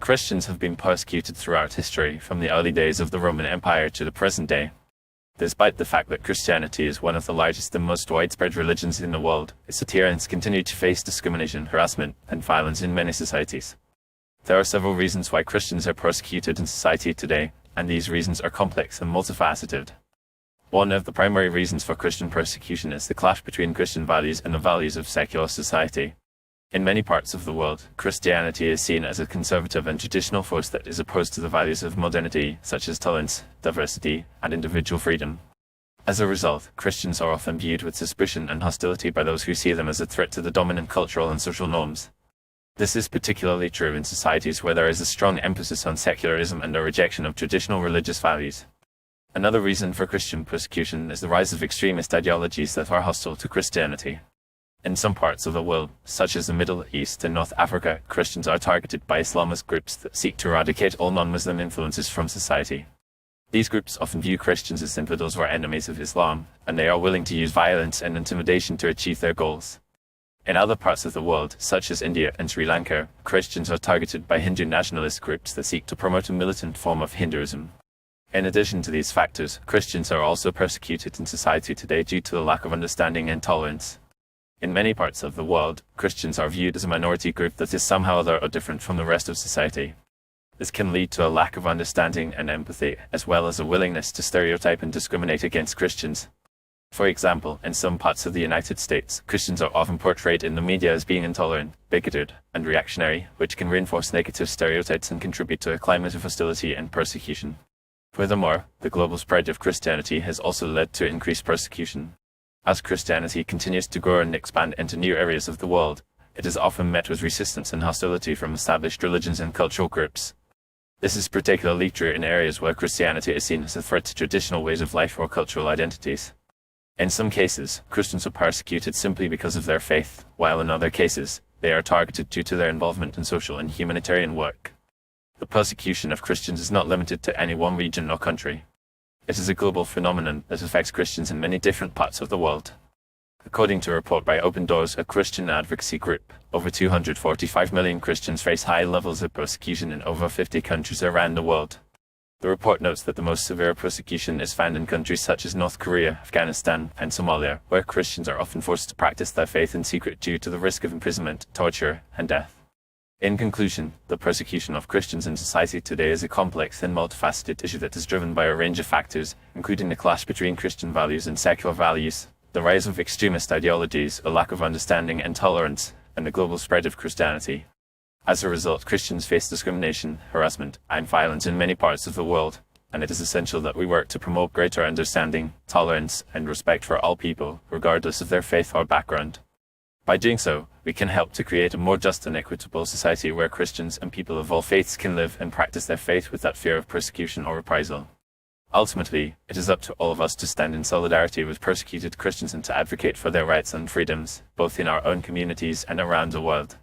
Christians have been persecuted throughout history, from the early days of the Roman Empire to the present day. Despite the fact that Christianity is one of the largest and most widespread religions in the world, its adherents continue to face discrimination, harassment, and violence in many societies. There are several reasons why Christians are persecuted in society today, and these reasons are complex and multifaceted. One of the primary reasons for Christian persecution is the clash between Christian values and the values of secular society. In many parts of the world, Christianity is seen as a conservative and traditional force that is opposed to the values of modernity, such as tolerance, diversity, and individual freedom. As a result, Christians are often viewed with suspicion and hostility by those who see them as a threat to the dominant cultural and social norms. This is particularly true in societies where there is a strong emphasis on secularism and a rejection of traditional religious values. Another reason for Christian persecution is the rise of extremist ideologies that are hostile to Christianity. In some parts of the world, such as the Middle East and North Africa, Christians are targeted by Islamist groups that seek to eradicate all non-Muslim influences from society. These groups often view Christians as infidels or enemies of Islam, and they are willing to use violence and intimidation to achieve their goals. In other parts of the world, such as India and Sri Lanka, Christians are targeted by Hindu nationalist groups that seek to promote a militant form of Hinduism. In addition to these factors, Christians are also persecuted in society today due to the lack of understanding and tolerance. In many parts of the world, Christians are viewed as a minority group that is somehow other or different from the rest of society. This can lead to a lack of understanding and empathy, as well as a willingness to stereotype and discriminate against Christians. For example, in some parts of the United States, Christians are often portrayed in the media as being intolerant, bigoted, and reactionary, which can reinforce negative stereotypes and contribute to a climate of hostility and persecution. Furthermore, the global spread of Christianity has also led to increased persecution. As Christianity continues to grow and expand into new areas of the world, it is often met with resistance and hostility from established religions and cultural groups. This is particularly true in areas where Christianity is seen as a threat to traditional ways of life or cultural identities. In some cases, Christians are persecuted simply because of their faith, while in other cases, they are targeted due to their involvement in social and humanitarian work. The persecution of Christians is not limited to any one region or country. It is a global phenomenon that affects Christians in many different parts of the world. According to a report by Open Doors, a Christian advocacy group, over 245 million Christians face high levels of persecution in over 50 countries around the world. The report notes that the most severe persecution is found in countries such as North Korea, Afghanistan, and Somalia, where Christians are often forced to practice their faith in secret due to the risk of imprisonment, torture, and death. In conclusion, the persecution of Christians in society today is a complex and multifaceted issue that is driven by a range of factors, including the clash between Christian values and secular values, the rise of extremist ideologies, a lack of understanding and tolerance, and the global spread of Christianity. As a result, Christians face discrimination, harassment, and violence in many parts of the world, and it is essential that we work to promote greater understanding, tolerance, and respect for all people, regardless of their faith or background. By doing so, we can help to create a more just and equitable society where Christians and people of all faiths can live and practice their faith without fear of persecution or reprisal. Ultimately, it is up to all of us to stand in solidarity with persecuted Christians and to advocate for their rights and freedoms, both in our own communities and around the world.